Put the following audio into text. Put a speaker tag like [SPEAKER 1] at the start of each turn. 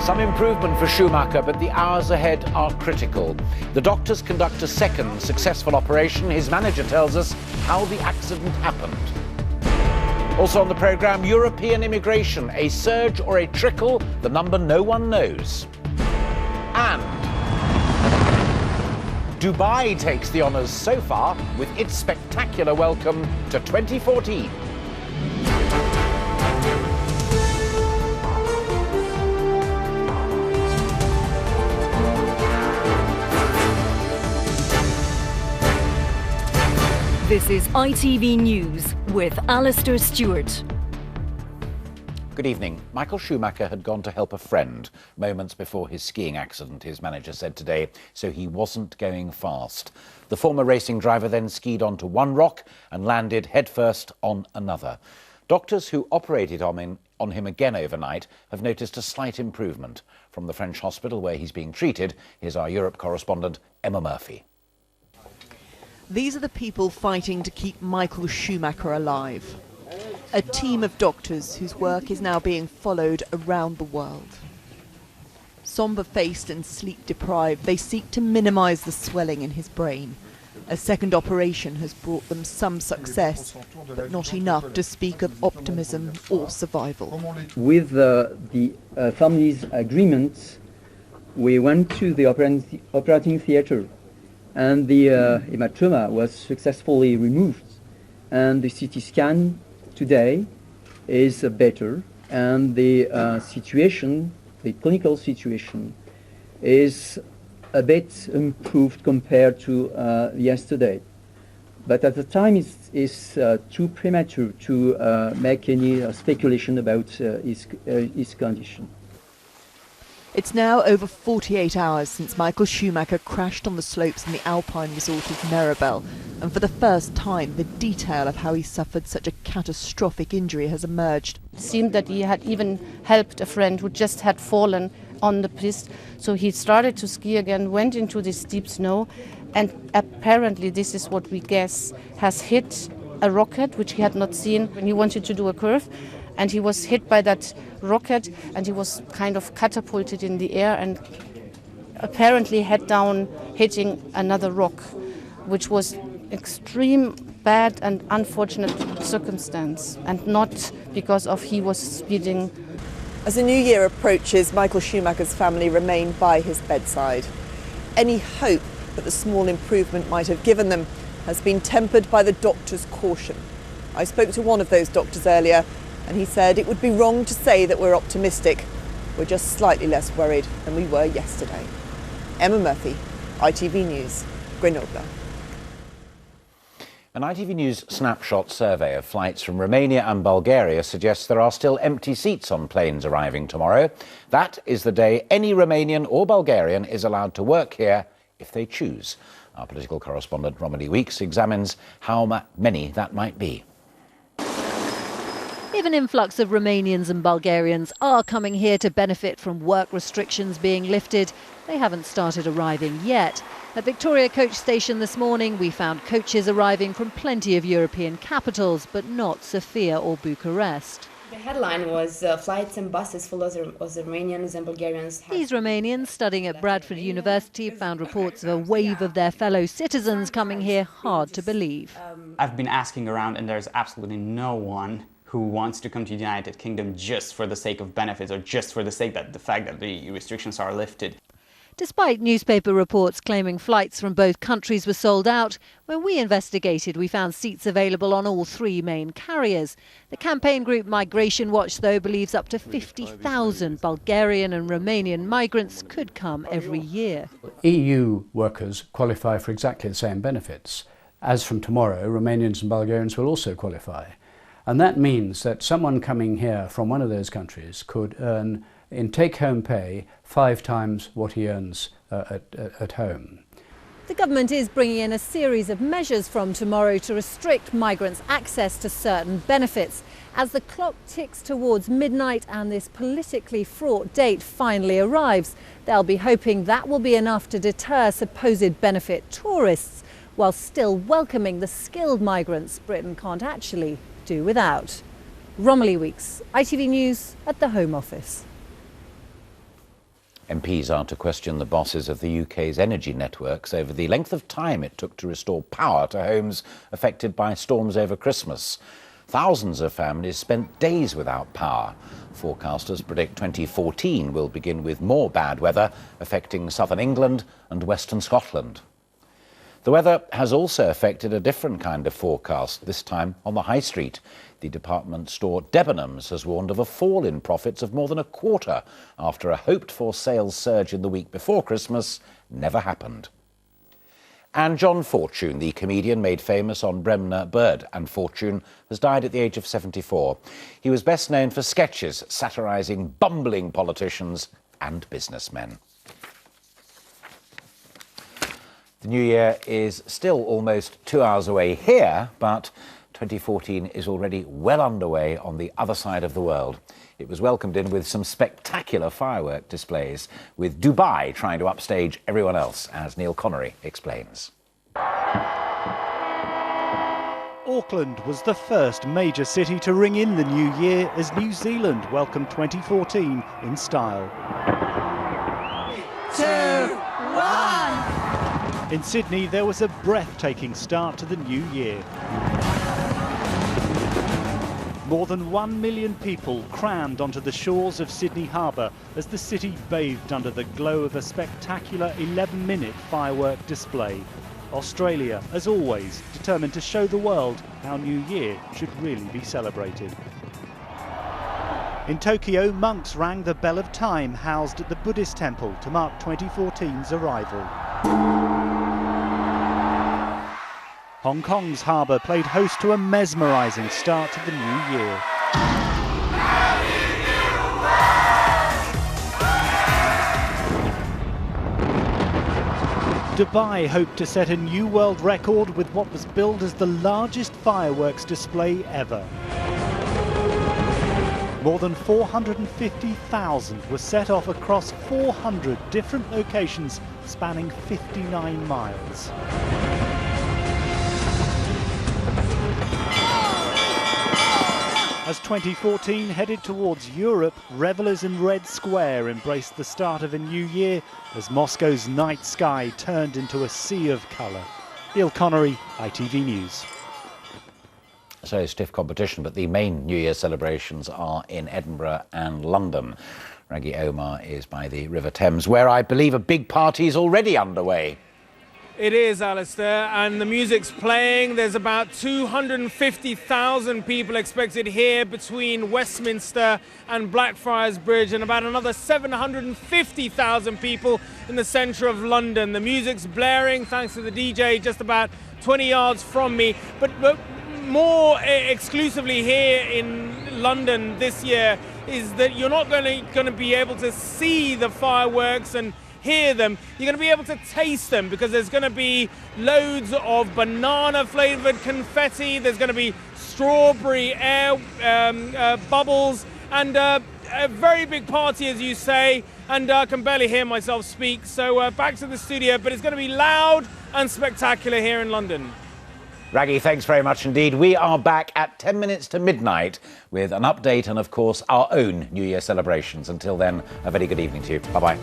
[SPEAKER 1] Some improvement for Schumacher, but the hours ahead are critical. The doctors conduct a second successful operation. His manager tells us how the accident happened. Also on the programme, European immigration, a surge or a trickle, the number no one knows. And Dubai takes the honours so far with its spectacular welcome to 2014.
[SPEAKER 2] This is ITV News with Alastair Stewart.
[SPEAKER 1] Good evening. Michael Schumacher had gone to help a friend moments before his skiing accident, his manager said today, so he wasn't going fast. The former racing driver then skied onto one rock and landed headfirst on another. Doctors who operated on him again overnight have noticed a slight improvement. From the French hospital where he's being treated, here's our Europe correspondent, Emma Murphy.
[SPEAKER 3] These are the people fighting to keep Michael Schumacher alive. A team of doctors whose work is now being followed around the world. Sombre-faced and sleep-deprived, they seek to minimise the swelling in his brain. A second operation has brought them some success, but not enough to speak of optimism or survival.
[SPEAKER 4] With the family's agreement, we went to the operating theatre, and the hematoma was successfully removed, and the CT scan today is better, and the clinical situation is a bit improved compared to yesterday. But at the time it's too premature to make any speculation about his condition.
[SPEAKER 3] It's now over 48 hours since Michael Schumacher crashed on the slopes in the Alpine resort of Meribel, and for the first time the detail of how he suffered such a catastrophic injury has emerged.
[SPEAKER 5] It seemed that he had even helped a friend who just had fallen on the piste, so he started to ski again, went into this deep snow, and apparently, this is what we guess, has hit a rocket which he had not seen when he wanted to do a curve. And he was hit by that rocket, and he was kind of catapulted in the air and apparently head down, hitting another rock, which was extreme bad and unfortunate circumstance, and not because of he was speeding.
[SPEAKER 3] As the new year approaches, Michael Schumacher's family remain by his bedside. Any hope that the small improvement might have given them has been tempered by the doctor's caution. I spoke to one of those doctors earlier, and he said it would be wrong to say that we're optimistic. We're just slightly less worried than we were yesterday. Emma Murphy, ITV News, Grenoble.
[SPEAKER 1] An ITV News snapshot survey of flights from Romania and Bulgaria suggests there are still empty seats on planes arriving tomorrow. That is the day any Romanian or Bulgarian is allowed to work here if they choose. Our political correspondent Romilly Weeks examines how many that might be.
[SPEAKER 6] If an influx of Romanians and Bulgarians are coming here to benefit from work restrictions being lifted, they haven't started arriving yet. At Victoria Coach Station this morning, we found coaches arriving from plenty of European capitals, but not Sofia or Bucharest.
[SPEAKER 7] The headline was flights and buses full of Romanians and Bulgarians.
[SPEAKER 6] These Romanians studying at Bradford University found reports of a wave of their fellow citizens coming here hard to believe.
[SPEAKER 8] I've been asking around, and there's absolutely no one who wants to come to the United Kingdom just for the sake of benefits or just for the sake that the fact that the restrictions are lifted.
[SPEAKER 6] Despite newspaper reports claiming flights from both countries were sold out, when we investigated, we found seats available on all three main carriers. The campaign group Migration Watch, though, believes up to 50,000 Bulgarian and Romanian migrants could come every year.
[SPEAKER 9] EU workers qualify for exactly the same benefits. As from tomorrow, Romanians and Bulgarians will also qualify. And that means that someone coming here from one of those countries could earn, in take-home pay, 5 times what he earns at home.
[SPEAKER 6] The government is bringing in a series of measures from tomorrow to restrict migrants' access to certain benefits. As the clock ticks towards midnight and this politically fraught date finally arrives, they'll be hoping that will be enough to deter supposed benefit tourists, while still welcoming the skilled migrants Britain can't actually do without. Romilly Weeks, ITV News at the Home Office.
[SPEAKER 1] MPs are to question the bosses of the UK's energy networks over the length of time it took to restore power to homes affected by storms over Christmas. Thousands of families spent days without power. Forecasters predict 2014 will begin with more bad weather affecting southern England and western Scotland. The weather has also affected a different kind of forecast, this time on the high street. The department store Debenhams has warned of a fall in profits of more than a quarter after a hoped-for sales surge in the week before Christmas never happened. And John Fortune, the comedian made famous on Bremner, Bird and Fortune, has died at the age of 74. He was best known for sketches satirising bumbling politicians and businessmen. The new year is still almost 2 hours away here, but 2014 is already well underway on the other side of the world. It was welcomed in with some spectacular firework displays, with Dubai trying to upstage everyone else, as Neil Connery explains.
[SPEAKER 10] Auckland was the first major city to ring in the new year as New Zealand welcomed 2014 in style.
[SPEAKER 11] 2, 1...
[SPEAKER 10] In Sydney, there was a breathtaking start to the new year. More than 1 million people crammed onto the shores of Sydney Harbour as the city bathed under the glow of a spectacular 11-minute firework display. Australia, as always, determined to show the world how New Year should really be celebrated. In Tokyo, monks rang the bell of time housed at the Buddhist temple to mark 2014's arrival. Hong Kong's harbour played host to a mesmerising start to the new year. Dubai hoped to set a new world record with what was billed as the largest fireworks display ever. More than 450,000 were set off across 400 different locations spanning 59 miles. As 2014 headed towards Europe, revellers in Red Square embraced the start of a new year as Moscow's night sky turned into a sea of colour. Neil Connery, ITV News.
[SPEAKER 1] So stiff competition, but the main New Year celebrations are in Edinburgh and London. Raggy Omar is by the River Thames, where I believe a big party is already underway.
[SPEAKER 12] It is, Alastair, and the music's playing. There's about 250,000 people expected here between Westminster and Blackfriars Bridge, and about another 750,000 people in the centre of London. The music's blaring thanks to the DJ just about 20 yards from me, but more exclusively here in London this year is that you're not going to be able to see the fireworks and hear them. You're going to be able to taste them because there's going to be loads of banana flavoured confetti, there's going to be strawberry air bubbles, and a very big party, as you say, and I can barely hear myself speak. So back to the studio, but it's going to be loud and spectacular here in London.
[SPEAKER 1] Raggy, thanks very much indeed. We are back at 10 minutes to midnight with an update and, of course, our own New Year celebrations. Until then, a very good evening to you. Bye-bye.